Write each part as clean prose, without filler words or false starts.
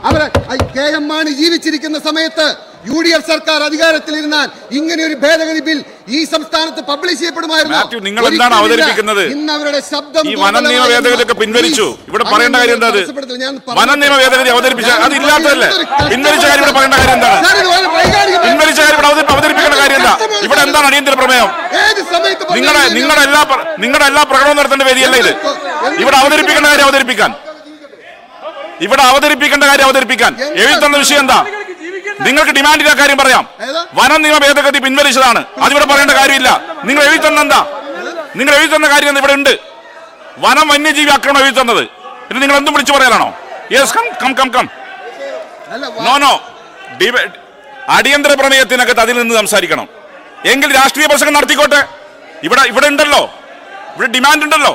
അവരെ KM മാണി ജീവിച്ചിരിക്കുന്ന സമയത്ത് UDF സർക്കാർ അധികാരത്തിലിരുന്നാൽ ഇങ്ങനെ ഒരു ഭേദഗതി ബിൽ ഈ സംസ്ഥാനത്ത് പബ്ലിഷ് ചെയ്യപ്പെടുമായിരുന്നു. നിങ്ങൾ എന്താണ് അവതരിപ്പിക്കുന്നത്? ഇന്ന് അവരുടെ ശബ്ദം ഈ വന നിയമ ഭേദഗതിയൊക്കെ പിൻവലിച്ചു. ഇവിടെ പറയേണ്ട കാര്യം എന്താ? വന നിയമ ഭേദഗതി അവതരിപ്പിച്ച അത് ഇല്ലാത്തതല്ലേ? പിൻവലിച്ച കാര്യം ഇവിടെ പറയേണ്ട കാര്യം എന്താണ്? പിൻവലിച്ച കാര്യം ഇവിടെ അവതരിപ്പിക്കേണ്ട കാര്യം എന്താ? ഇവിടെ എന്താണ് അടിയന്തര പ്രമേയം? നിങ്ങളുടെ എല്ലാ പ്രകടനവും നടത്തേണ്ട വേദിയല്ല ഇത്. ഇവിടെ അവതരിപ്പിക്കേണ്ട കാര്യം അവതരിപ്പിക്കാൻ എഴുതി തന്ന വിഷയം എന്താ? നിങ്ങൾക്ക് ഡിമാൻഡിന്റെ കാര്യം പറയാം. വന നിയമ ഭേദഗതി പിൻവലിച്ചതാണ്, അതിവിടെ പറയേണ്ട കാര്യമില്ല. നിങ്ങൾ എഴുതി തന്നെന്താ? നിങ്ങൾ എഴുതി തന്ന കാര്യം ഇവിടെ ഉണ്ട്. വനം വന്യജീവി ആക്രമണം എഴുതി തന്നത് ഇത് നിങ്ങൾ എന്തും വിളിച്ചു പറയാനാണോ? Yes, come. നോ അടിയന്തര പ്രമേയത്തിനകത്ത് അതിൽ നിന്ന് സംസാരിക്കണം. എങ്കിൽ രാഷ്ട്രീയ പ്രസംഗം നടത്തിക്കോട്ടെ. ഇവിടെ ഉണ്ടല്ലോ, ഇവിടെ ഡിമാൻഡ് ഉണ്ടല്ലോ.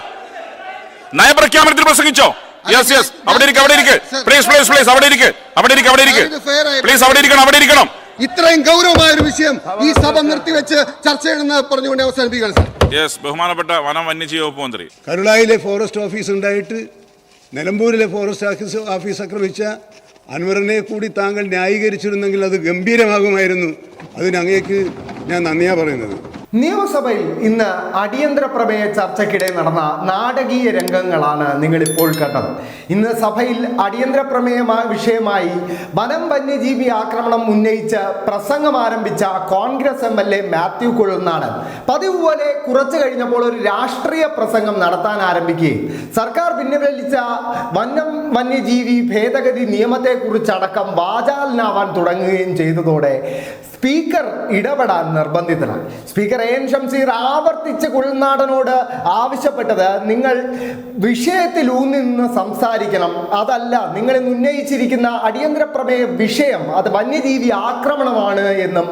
നയപ്രഖ്യാപനത്തിൽ പ്രസംഗിച്ചോ? യെസ് അവിടെ ഇരിക്ക്. പ്ലീസ് അവിടെ ഇരിക്കണം. ഇത്രയും ഗൗരവമായ ഒരു വിഷയം ഈ സഭ നിർത്തിവെച്ച് ചർച്ച ചെയ്യണമെന്ന് പറഞ്ഞുകൊണ്ട് അവസാനിപ്പിക്കണം. ബഹുമാനപ്പെട്ട വനം വന്യജീവി വകുപ്പ് മന്ത്രി, കരുളായിലെ ഫോറസ്റ്റ് ഓഫീസ് ഉണ്ടായിട്ട് നിലമ്പൂരിലെ ഫോറസ്റ്റ് ഓഫീസ് ആക്രമിച്ച അൻവറിനെ കൂടി താങ്കൾ ന്യായീകരിച്ചിരുന്നെങ്കിൽ അത് ഗംഭീരമാകുമായിരുന്നു. അതിന് അങ്ങേക്ക് ഞാൻ നന്ദിയാ പറയുന്നത്. നിയമസഭയിൽ ഇന്ന് അടിയന്തര പ്രമേയ ചർച്ചയ്ക്കിടെ നടന്ന നാടകീയ രംഗങ്ങളാണ് നിങ്ങളിപ്പോൾ കണ്ടത്. ഇന്ന് സഭയിൽ അടിയന്തര പ്രമേയ വിഷയമായി വനം വന്യജീവി ആക്രമണം ഉന്നയിച്ച് പ്രസംഗം ആരംഭിച്ച കോൺഗ്രസ് MLA മാത്യു കുഴൽനാടൻ പതിവ് പോലെ കുറച്ചു കഴിഞ്ഞപ്പോൾ ഒരു രാഷ്ട്രീയ പ്രസംഗം നടത്താൻ ആരംഭിക്കുകയും സർക്കാർ പിൻവലിച്ച വന്യജീവി ഭേദഗതി നിയമത്തെക്കുറിച്ചടക്കം വാചാലനാവാൻ തുടങ്ങുകയും ചെയ്തതോടെ സ്പീക്കർ ഇടപെടാൻ നിർബന്ധിതനായി. സ്പീക്കർ AN ഷംസീർ ആവർത്തിച്ച് കുഴൽനാടനോട് ആവശ്യപ്പെട്ടത് നിങ്ങൾ വിഷയത്തിൽ ഊന്നി നിന്ന് സംസാരിക്കണം, അതല്ല നിങ്ങൾ ഇന്ന് ഉന്നയിച്ചിരിക്കുന്ന അടിയന്തര പ്രമേയ വിഷയം അത് വന്യജീവി ആക്രമണമാണ് എന്നും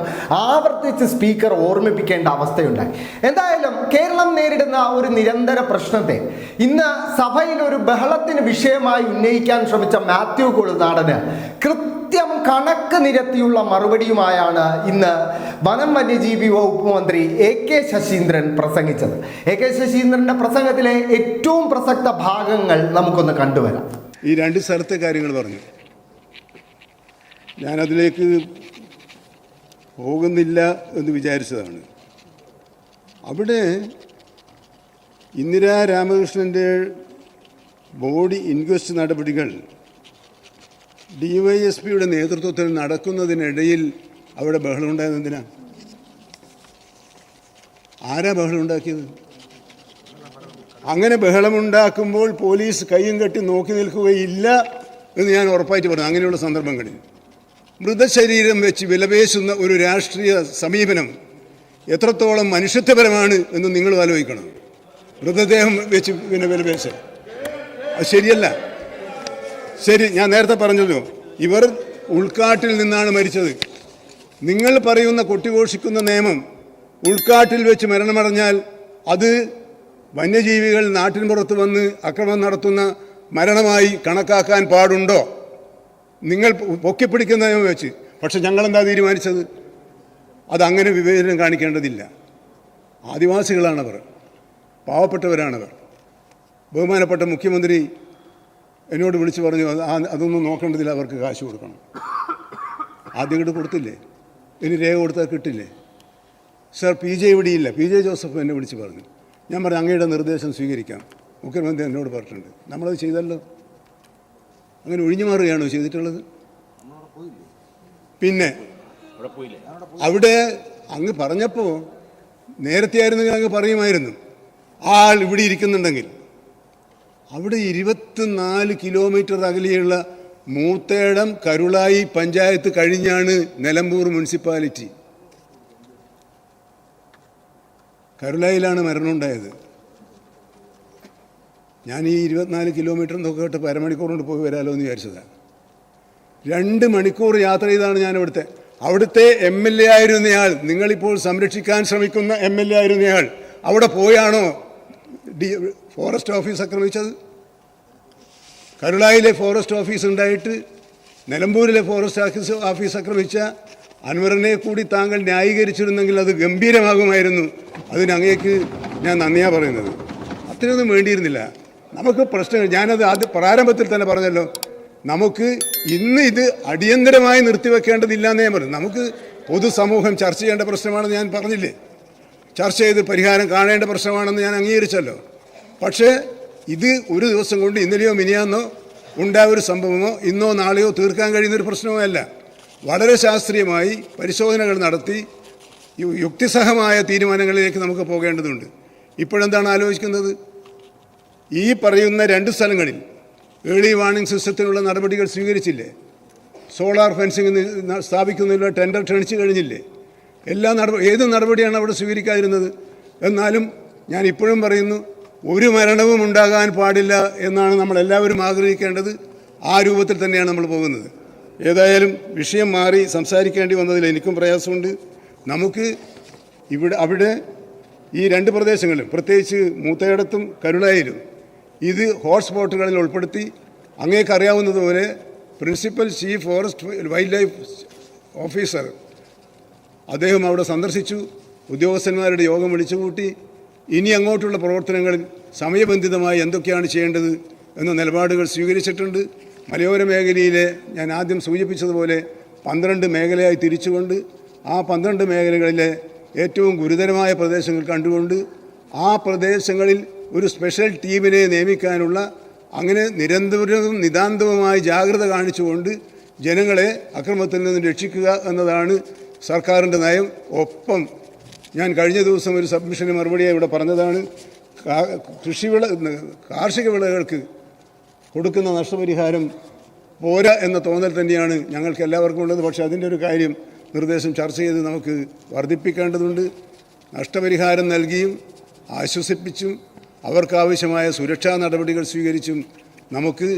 ആവർത്തിച്ച് സ്പീക്കർ ഓർമ്മിപ്പിക്കേണ്ട അവസ്ഥയുണ്ടായി. എന്തായാലും കേരളം നേരിടുന്ന ഒരു നിരന്തര പ്രശ്നത്തെ ഇന്ന് സഭയിൽ ഒരു ബഹളത്തിന് വിഷയമായി ഉന്നയിക്കാൻ ശ്രമിച്ച മാത്യു കുഴൽനാടന് കൃത്യം കണക്ക് നിരത്തിയുള്ള മറുപടിയുമായാണ് ഇന്ന് വനം വന്യജീവി വകുപ്പ് മന്ത്രി AK ശശീന്ദ്രൻ പ്രസംഗിച്ചത്. AK ശശീന്ദ്രന്റെ പ്രസംഗത്തിലെ ഏറ്റവും പ്രസക്ത ഭാഗങ്ങൾ നമുക്കൊന്ന് കണ്ടുവരാം. ഈ രണ്ട് സ്ഥലത്തെ കാര്യങ്ങൾ പറഞ്ഞു, ഞാനതിലേക്ക് പോകുന്നില്ല എന്ന് വിചാരിച്ചതാണ്. അവിടെ ഇന്ദിരാ രാമകൃഷ്ണൻ്റെ ബോഡി ഇൻക്വസ്റ്റ് നടപടികൾ DYSPയുടെ നേതൃത്വത്തിൽ നടക്കുന്നതിനിടയിൽ അവിടെ ബഹളമുണ്ടായത് എന്തിനാ? ആരാ ബഹളമുണ്ടാക്കിയത്? അങ്ങനെ ബഹളമുണ്ടാക്കുമ്പോൾ പോലീസ് കയ്യും കെട്ടി നോക്കി നിൽക്കുകയില്ല എന്ന് ഞാൻ ഉറപ്പായിട്ട് പറഞ്ഞു. അങ്ങനെയുള്ള സന്ദർഭങ്ങളിൽ മൃതശരീരം വെച്ച് വിലപേശുന്ന ഒരു രാഷ്ട്രീയ സമീപനം എത്രത്തോളം മനുഷ്യത്വപരമാണ് എന്ന് നിങ്ങൾ ആലോചിക്കണം. മൃതദേഹം വെച്ച് വിലപേശൽ അത് ശരിയല്ല. ശരി, ഞാൻ നേരത്തെ പറഞ്ഞല്ലോ, ഇവർ ഉൾക്കാട്ടിൽ നിന്നാണ് മരിച്ചത്. നിങ്ങൾ പറയുന്ന കൊട്ടിഘോഷിക്കുന്ന നിയമം ഉൾക്കാട്ടിൽ വെച്ച് മരണമടഞ്ഞാൽ അത് വന്യജീവികൾ നാട്ടിൻ പുറത്ത് വന്ന് ആക്രമണം നടത്തുന്ന മരണമായി കണക്കാക്കാൻ പാടുണ്ടോ? നിങ്ങൾ പൊക്കിപ്പിടിക്കുന്ന നിയമം വെച്ച്. പക്ഷെ ഞങ്ങളെന്താ തീരുമാനിച്ചത്? അതങ്ങനെ വിവേചനം കാണിക്കേണ്ടതില്ല. ആദിവാസികളാണവർ, പാവപ്പെട്ടവരാണവർ. ബഹുമാനപ്പെട്ട മുഖ്യമന്ത്രി എന്നോട് വിളിച്ച് പറഞ്ഞു അതൊന്നും നോക്കേണ്ടതില്ല, അവർക്ക് കാശ് കൊടുക്കണം. ആദ്യം ഇങ്ങോട്ട് കൊടുത്തില്ലേ? ഇനി രേഖ കൊടുത്താൽ കിട്ടില്ലേ? സർ, PJ ഇവിടെയില്ല. PJ ജോസഫ് എന്നെ വിളിച്ച് പറഞ്ഞു. ഞാൻ പറഞ്ഞു അങ്ങയുടെ നിർദ്ദേശം സ്വീകരിക്കാം, മുഖ്യമന്ത്രി എന്നോട് പറഞ്ഞിട്ടുണ്ട്. നമ്മളത് ചെയ്തല്ലോ. അങ്ങനെ ഒഴിഞ്ഞു മാറുകയാണോ ചെയ്തിട്ടുള്ളത്? പിന്നെ അവിടെ അങ്ങ് പറഞ്ഞപ്പോൾ നേരത്തെ ആയിരുന്നെങ്കിൽ അങ്ങ് പറയുമായിരുന്നു ആൾ ഇവിടെ ഇരിക്കുന്നുണ്ടെങ്കിൽ. അവിടെ 24 കിലോമീറ്റർ അകലെയുള്ള മൂത്തേടം കരുളായി പഞ്ചായത്ത് കഴിഞ്ഞാണ് നിലമ്പൂർ മുനിസിപ്പാലിറ്റി. കരുളായിലാണ് മരണമുണ്ടായത്. ഞാൻ ഈ 24 കിലോമീറ്റർ എന്നൊക്കെ കേട്ട് അരമണിക്കൂർ കൊണ്ട് പോയി വരാമല്ലോ എന്ന് വിചാരിച്ചതാണ്. 2 മണിക്കൂർ യാത്ര ചെയ്താണ് ഞാൻ അവിടുത്തെ MLA ആയിരുന്നയാൾ, നിങ്ങളിപ്പോൾ സംരക്ഷിക്കാൻ ശ്രമിക്കുന്ന MLA ആയിരുന്നയാൾ അവിടെ പോയാണോ ഫോറസ്റ്റ് ഓഫീസ് ആക്രമിച്ചത്? കരുളായിലെ ഫോറസ്റ്റ് ഓഫീസ് ഉണ്ടായിട്ട് നിലമ്പൂരിലെ ഫോറസ്റ്റ് ഓഫീസ് ആക്രമിച്ച അൻവറിനെ കൂടി താങ്കൾ ന്യായീകരിച്ചിരുന്നെങ്കിൽ അത് ഗംഭീരമാകുമായിരുന്നു. അതിന് അങ്ങേക്ക് ഞാൻ നന്ദിയാ പറയുന്നത്. അത്രയൊന്നും വേണ്ടിയിരുന്നില്ല. നമുക്ക് പ്രശ്നങ്ങൾ, ഞാനത് പ്രാരംഭത്തിൽ തന്നെ പറഞ്ഞല്ലോ, നമുക്ക് ഇന്ന് ഇത് അടിയന്തരമായി നിർത്തിവെക്കേണ്ടതില്ല എന്നേ പറയും. നമുക്ക് പൊതുസമൂഹം ചർച്ച ചെയ്യേണ്ട പ്രശ്നമാണെന്ന് ഞാൻ പറഞ്ഞില്ലേ, ചർച്ച ചെയ്ത് പരിഹാരം കാണേണ്ട പ്രശ്നമാണെന്ന് ഞാൻ അംഗീകരിച്ചല്ലോ. പക്ഷേ ഇത് ഒരു ദിവസം കൊണ്ട് ഇന്നലെയോ മിനിയാന്നോ ഉണ്ടായ ഒരു സംഭവമോ ഇന്നോ നാളെയോ തീർക്കാൻ കഴിയുന്നൊരു പ്രശ്നമോ അല്ല. വളരെ ശാസ്ത്രീയമായി പരിശോധനകൾ നടത്തി യുക്തിസഹമായ തീരുമാനങ്ങളിലേക്ക് നമുക്ക് പോകേണ്ടതുണ്ട്. ഇപ്പോഴെന്താണ് ആലോചിക്കുന്നത്? ഈ പറയുന്ന 2 സ്ഥലങ്ങളിൽ ഏർലി വാർണിംഗ് സിസ്റ്റത്തിനുള്ള നടപടികൾ സ്വീകരിച്ചില്ലേ? സോളാർ ഫെൻസിങ് സ്ഥാപിക്കുന്നതിനുള്ള ടെൻഡർ ക്ഷണിച്ചു കഴിഞ്ഞില്ലേ? ഏത് നടപടിയാണ് അവിടെ സ്വീകരിക്കാതിരുന്നത്? എന്നാലും ഞാൻ ഇപ്പോഴും പറയുന്നു, ഒരു മരണവും ഉണ്ടാകാൻ പാടില്ല എന്നാണ് നമ്മളെല്ലാവരും ആഗ്രഹിക്കേണ്ടത്. ആ രൂപത്തിൽ തന്നെയാണ് നമ്മൾ പോകുന്നത്. ഏതായാലും വിഷയം മാറി സംസാരിക്കേണ്ടി വന്നതിൽ എനിക്കും പ്രയാസമുണ്ട്. നമുക്ക് അവിടെ ഈ 2 പ്രദേശങ്ങളിലും, പ്രത്യേകിച്ച് മൂത്തയിടത്തും കരുളായിലും ഇത് ഹോട്ട്സ്പോട്ടുകളിൽ ഉൾപ്പെടുത്തി അങ്ങേക്കറിയാവുന്നതുപോലെ principal chief forest wildlife officer അദ്ദേഹം അവിടെ സന്ദർശിച്ചു. ഉദ്യോഗസ്ഥന്മാരുടെ യോഗം വിളിച്ചുകൂട്ടി. ഇനി അങ്ങോട്ടുള്ള പ്രവർത്തനങ്ങളിൽ സമയബന്ധിതമായി എന്തൊക്കെയാണ് ചെയ്യേണ്ടത് എന്ന നിലപാടുകൾ സ്വീകരിച്ചിട്ടുണ്ട്. മലയോര മേഖലയിലെ ഞാൻ ആദ്യം സൂചിപ്പിച്ചതുപോലെ 12 മേഖലയായി തിരിച്ചുകൊണ്ട് ആ 12 മേഖലകളിലെ ഏറ്റവും ഗുരുതരമായ പ്രദേശങ്ങൾ കണ്ടുകൊണ്ട് ആ പ്രദേശങ്ങളിൽ ഒരു സ്പെഷ്യൽ ടീമിനെ നിയമിക്കാനുള്ള, അങ്ങനെ നിരന്തരവും നിതാന്തവുമായി ജാഗ്രത കാണിച്ചുകൊണ്ട് ജനങ്ങളെ അക്രമത്തിൽ നിന്ന് രക്ഷിക്കുക എന്നതാണ് സർക്കാരിൻ്റെ നയം. ഒപ്പം ഞാൻ കഴിഞ്ഞ ദിവസം ഒരു സബ്മിഷന് മറുപടിയായി ഇവിടെ പറഞ്ഞതാണ്, കാർഷിക വിളകൾക്ക് കൊടുക്കുന്ന നഷ്ടപരിഹാരം പോരാ എന്ന തോന്നൽ തന്നെയാണ് ഞങ്ങൾക്ക് എല്ലാവർക്കും ഉള്ളത്. പക്ഷേ അതിൻ്റെ ഒരു കാര്യം നിർദ്ദേശം ചർച്ച ചെയ്ത് നമുക്ക് വർദ്ധിപ്പിക്കേണ്ടതുണ്ട്. നഷ്ടപരിഹാരം നൽകിയും ആശ്വസിപ്പിച്ചും അവർക്കാവശ്യമായ സുരക്ഷാ നടപടികൾ സ്വീകരിച്ചും നമുക്ക്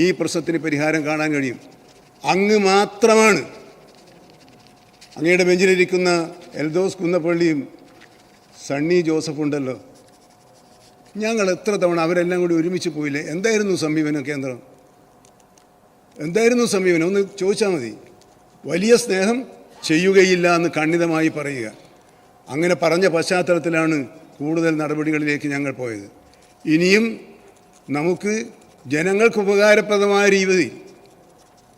ഈ പ്രശ്നത്തിന് പരിഹാരം കാണാൻ കഴിയും. അങ്ങ് മാത്രമാണ്, അങ്ങയുടെ ബെഞ്ചിലിരിക്കുന്ന എൽദോസ് കുന്നപ്പള്ളിയും സണ്ണി ജോസഫ് ഉണ്ടല്ലോ, ഞങ്ങൾ എത്ര തവണ അവരെല്ലാം കൂടി ഒരുമിച്ച് പോയില്ലേ? എന്തായിരുന്നു സമീപനം? കേന്ദ്രം എന്തായിരുന്നു സമീപനം? ഒന്ന് ചോദിച്ചാൽ മതി. വലിയ സ്നേഹം ചെയ്യുകയില്ല എന്ന് ഖണ്ഡിതമായി പറയുക. അങ്ങനെ പറഞ്ഞ പശ്ചാത്തലത്തിലാണ് കൂടുതൽ നടപടികളിലേക്ക് ഞങ്ങൾ പോയത്. ഇനിയും നമുക്ക് ജനങ്ങൾക്ക് ഉപകാരപ്രദമായ രീതിയിൽ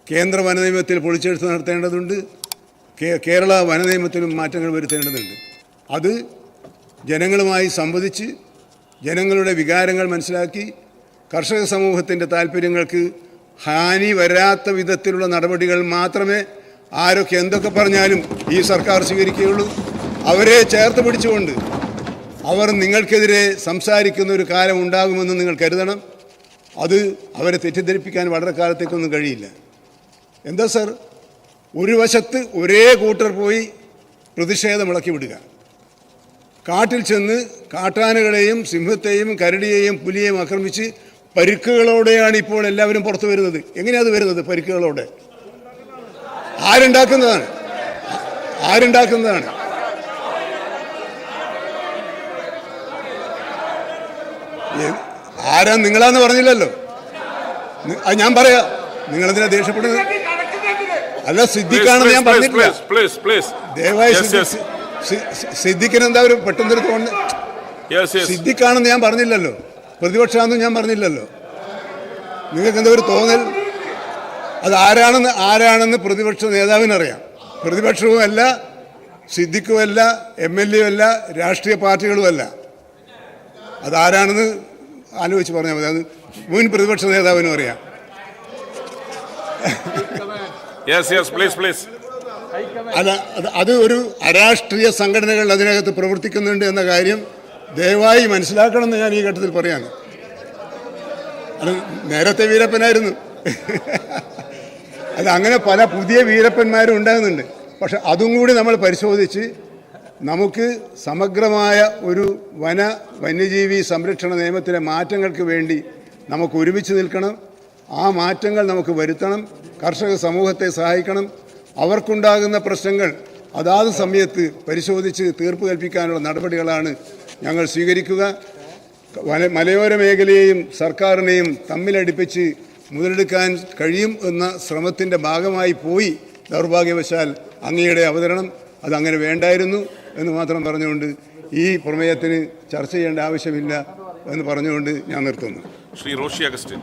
കേന്ദ്ര വനനിയമത്തിൽ പൊളിച്ചെഴുത്ത് നടത്തേണ്ടതുണ്ട്. കേരള വനനിയമത്തിലും മാറ്റങ്ങൾ വരുത്തേണ്ടതുണ്ട്. അത് ജനങ്ങളുമായി സംവദിച്ച് ജനങ്ങളുടെ വികാരങ്ങൾ മനസ്സിലാക്കി കർഷക സമൂഹത്തിൻ്റെ താല്പര്യങ്ങൾക്ക് ഹാനി വരാത്ത വിധത്തിലുള്ള നടപടികൾ മാത്രമേ ആരൊക്കെ എന്തൊക്കെ പറഞ്ഞാലും ഈ സർക്കാർ സ്വീകരിക്കുകയുള്ളൂ. അവരെ ചേർത്ത് പിടിച്ചുകൊണ്ട് അവർ നിങ്ങൾക്കെതിരെ സംസാരിക്കുന്ന ഒരു കാലം ഉണ്ടാകുമെന്ന് നിങ്ങൾ കരുതണം. അത് അവരെ തെറ്റിദ്ധരിപ്പിക്കാൻ വളരെ കാലത്തേക്കൊന്നും കഴിയില്ല. എന്താ സർ, ഒരു വശത്ത് ഒരേ കൂട്ടർ പോയി പ്രതിഷേധമിളക്കി വിടുക, കാട്ടിൽ ചെന്ന് കാട്ടാനകളെയും സിംഹത്തെയും കരടിയെയും പുലിയെയും ആക്രമിച്ച് പരിക്കുകളോടെയാണ് ഇപ്പോൾ എല്ലാവരും പുറത്തു വരുന്നത്. എങ്ങനെയാണ് വരുന്നത്? പരിക്കുകളോടെ. ആരുണ്ടാക്കുന്നതാണ്? ആരാ? നിങ്ങളാന്ന് പറഞ്ഞില്ലല്ലോ. ഞാൻ പറയാ, നിങ്ങളെന്തിനാ ദേഷ്യപ്പെടുന്നത്? അല്ല, സിദ്ദിഖാണെന്ന് ഞാൻ പറഞ്ഞിട്ടില്ല. ദയവായി സിദ്ദിഖിന് എന്താ ഒരു പെട്ടെന്നൊരു തോന്നുന്നു? സിദ്ദിഖാണെന്ന് ഞാൻ പറഞ്ഞില്ലല്ലോ, പ്രതിപക്ഷമാണെന്ന് ഞാൻ പറഞ്ഞില്ലല്ലോ. നിങ്ങൾക്ക് എന്താ ഒരു തോന്നൽ? അത് ആരാണെന്ന് പ്രതിപക്ഷ നേതാവിനറിയാം. പ്രതിപക്ഷവുമല്ല, സിദ്ദിഖുമല്ല, MLA അല്ല, രാഷ്ട്രീയ പാർട്ടികളുമല്ല. അതാരാണെന്ന് ആലോചിച്ച് പറഞ്ഞാൽ മതി. അത് മുൻ പ്രതിപക്ഷ നേതാവിനും അറിയാം. അല്ല, അത് ഒരു അരാഷ്ട്രീയ സംഘടനകൾ അതിനകത്ത് പ്രവർത്തിക്കുന്നുണ്ട് എന്ന കാര്യം ദയവായി മനസ്സിലാക്കണമെന്ന് ഞാൻ ഈ ഘട്ടത്തിൽ പറയാണ്. അത് നേരത്തെ വീരപ്പനായിരുന്നു. അത് അങ്ങനെ പല പുതിയ വീരപ്പന്മാരും ഉണ്ടാകുന്നുണ്ട്. പക്ഷെ അതും കൂടി നമ്മൾ പരിശോധിച്ച് നമുക്ക് സമഗ്രമായ ഒരു വന്യജീവി സംരക്ഷണ നിയമത്തിലെ മാറ്റങ്ങൾക്ക് വേണ്ടി നമുക്ക് ഒരുമിച്ച് നിൽക്കണം. ആ മാറ്റങ്ങൾ നമുക്ക് വരുത്തണം. കർഷക സമൂഹത്തെ സഹായിക്കണം. അവർക്കുണ്ടാകുന്ന പ്രശ്നങ്ങൾ അതാത് സമയത്ത് പരിശോധിച്ച് തീർപ്പ് കൽപ്പിക്കാനുള്ള നടപടികളാണ് ഞങ്ങൾ സ്വീകരിക്കുക. മലയോര മേഖലയെയും സർക്കാരിനെയും തമ്മിലടിപ്പിച്ച് മുതലെടുക്കാൻ കഴിയും എന്ന ശ്രമത്തിൻ്റെ ഭാഗമായി പോയി ദൗർഭാഗ്യവശാൽ അങ്ങയുടെ അവതരണം അതങ്ങനെ വേണ്ടായിരുന്നു എന്ന് മാത്രം പറഞ്ഞുകൊണ്ട് ഈ പ്രമേയത്തിന് ചർച്ച ചെയ്യേണ്ട ആവശ്യമില്ല എന്ന് പറഞ്ഞുകൊണ്ട് ഞാൻ നിർത്തുന്നു. ശ്രീ റോഷി അഗസ്റ്റിൻ.